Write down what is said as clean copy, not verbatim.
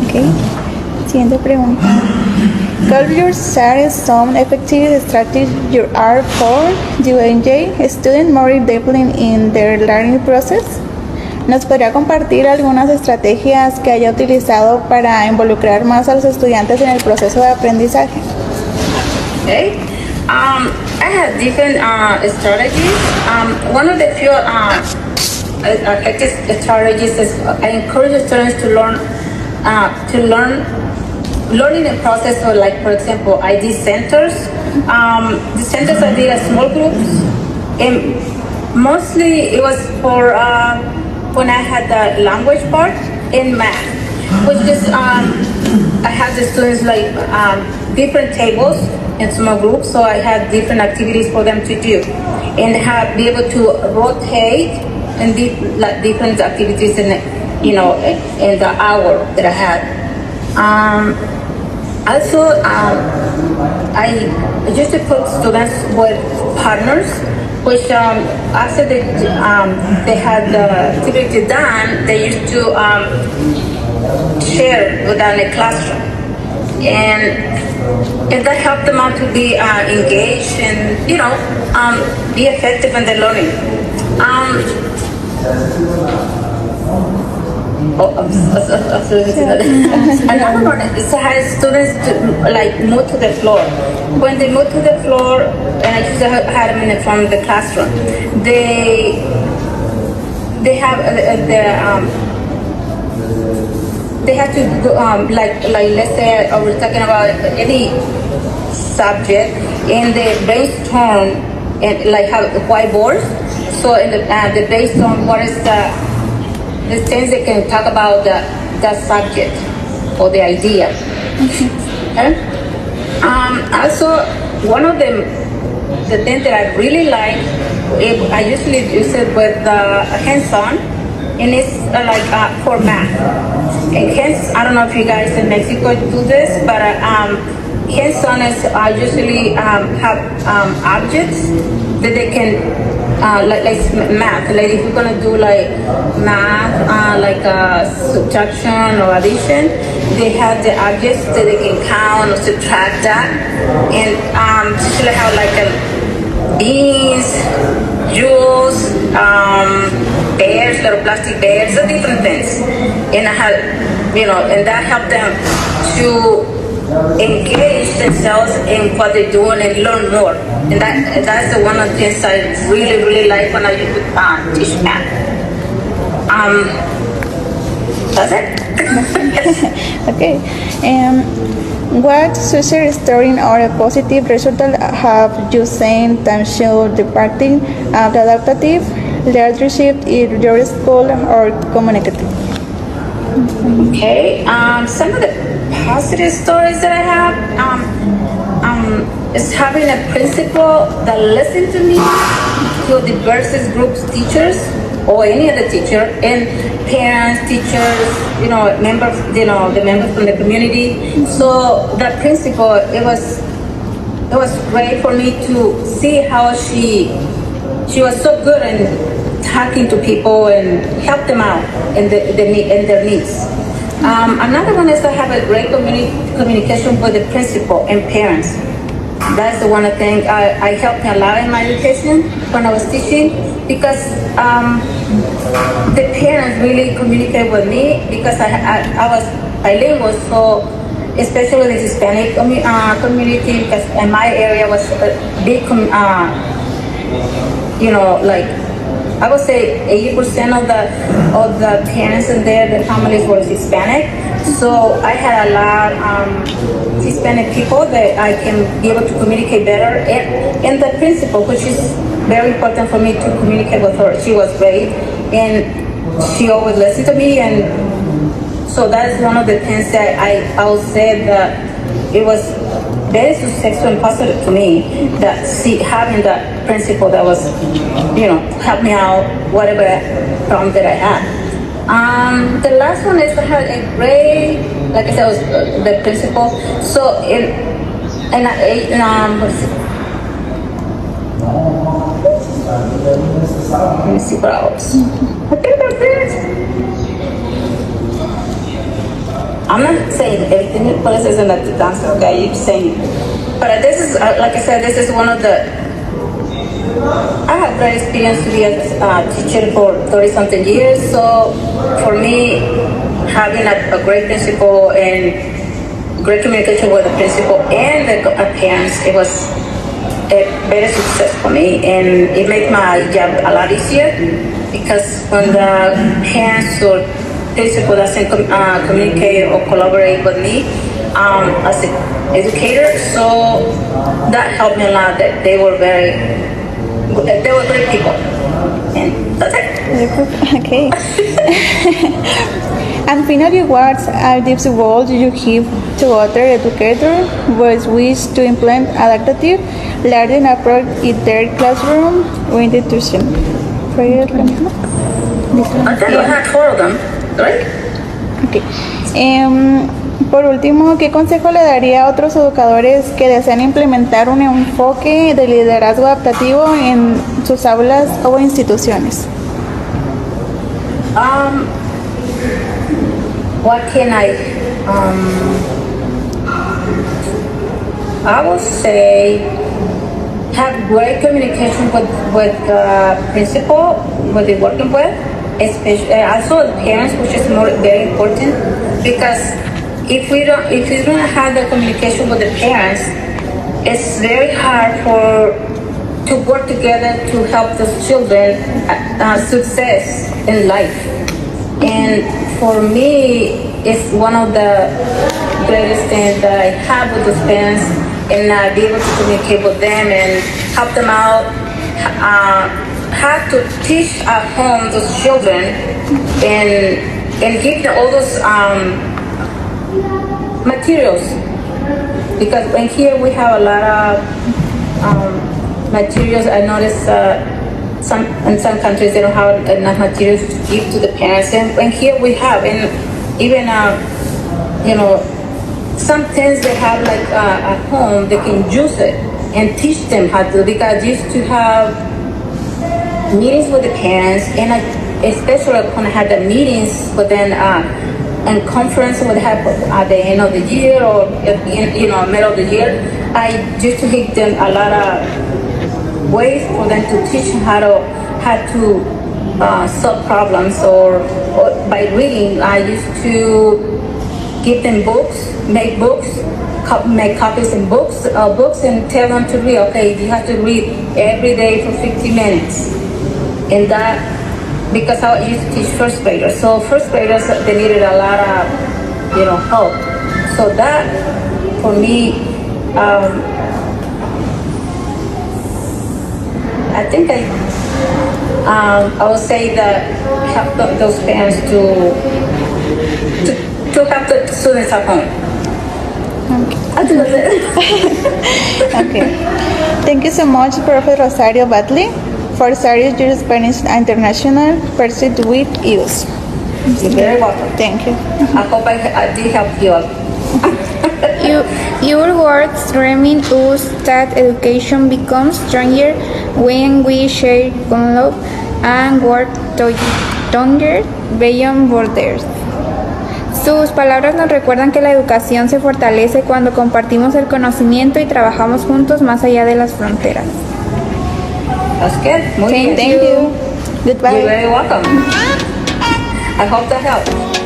Okay. Siguiente pregunta. Could you share some effective strategies you are for you enjoy students more deeply in their learning process? ¿Nos podría compartir algunas estrategias que haya utilizado para involucrar más a los estudiantes en el proceso de aprendizaje? Okay. I have different strategies. One of the few effective strategies is I encourage students to learning the process of, like, for example, I did centers. The centers I did as small groups, and mostly it was for when I had the language part in math, which is I had the students like different tables in small groups, so I had different activities for them to do, and be able to rotate and like different activities in the hour that I had. Also, I used to put students with partners, which after they had the activity done, they used to share within the classroom, and that helped them out to be engaged and be effective in their learning. Another one is to have students to move to the floor. When they move to the floor, and I just had them from the classroom, they have they have to go, let's say we're talking about any subject, and they brainstorm and have whiteboards. So in the brainstorm, what is the things they can talk about that subject or the idea. Okay? Also, one of the things that I really like, I usually use it with hands-on, and it's for math. And hence, I don't know if you guys in Mexico do this, but hands-on is usually have objects that they can like math. Like if you're gonna do math, subtraction or addition, they have the objects that they can count or subtract that, and usually have beans, jewels, bears, little plastic bears, or different things, and I have and that helped them to engage themselves in what they're doing and learn more. And that's the one of the things I really like when I used to teach math. That's it. Okay. What social story or a positive result have you seen that show the parting of adaptive leadership in your school or community? Okay. Some of the positive stories that I have is having a principal that listens to me, to the diverse groups, teachers, or any other teacher, and parents, teachers, members, the members from the community. So the principal, it was great for me to see how she was so good in talking to people and help them out in their needs. Another one is I have a great communication with the principal and parents. That's the one thing I helped me a lot in my education when I was teaching, because the parents really communicate with me, because I was bilingual, so especially the Hispanic community, because in my area was a big, I would say 80% of the parents in there, the families were Hispanic. So I had a lot Hispanic people that I can be able to communicate better. And the principal, which is very important for me to communicate with her, she was great, and she always listened to me. And so that's one of the things that I would say that it was very successful and positive to me, that having that principal that was, help me out, whatever problem that I had. The last one is I had a great, like I said, was the principal. So let me see what else. I think that's it. I'm not saying everything in police isn't that the answer, okay? You're saying, but this is, like I said, this is one of the, I have great experience to be a teacher for 30-something years, so for me, having a great principal and great communication with the principal and the parents, it was a better success for me, and it made my job a lot easier, because when the parents or principal doesn't communicate or collaborate with me as an educator, so that helped me a lot. That they were great people, and that's it. Okay. And finally, what are tips words you give to other educators who wish to implement adaptive learning approach in their classroom or institution? For you, I think I had 4 of them, right? Okay. Por último, ¿qué consejo le daría a otros educadores que desean implementar un enfoque de liderazgo adaptativo en sus aulas o instituciones? What can I would say have great communication with the principal, what they're working with, especially also the parents, which is very important, because if we don't have the communication with the parents, it's very hard to work together to help the children success in life. And for me, it's one of the greatest things that I have with those parents, and be able to communicate with them and help them out. How to teach at home those children and give them all those materials, because in here we have a lot of materials. I noticed in some countries they don't have enough materials to give to the parents, and here we have, and even some things they have like at home, they can use it and teach them how to, because I used to have meetings with the parents, and especially when I had the meetings, but then and conference would happen at the end of the year or middle of the year, I used to give them a lot of ways for them to teach how to solve problems, or by reading. I used to give them books, make copies in books, and tell them to read. Okay, you have to read every day for 50 minutes, and that, because I used to teach first graders. So first graders, they needed a lot of, help. So that, for me, I think I would say that help those parents to help the students at home. I think that's it. Okay. Thank you so much, Professor Rosario Batley, for sharing your Spanish international pursuit with us. You're very welcome. Thank you. I hope I did help you out. Your words remind us that education becomes stronger when we share con love and work together beyond borders. Sus palabras nos recuerdan que la educación se fortalece cuando compartimos el conocimiento y trabajamos juntos más allá de las fronteras. That's good. Muy bien. Thank you. Goodbye. You're very welcome. I hope that helped.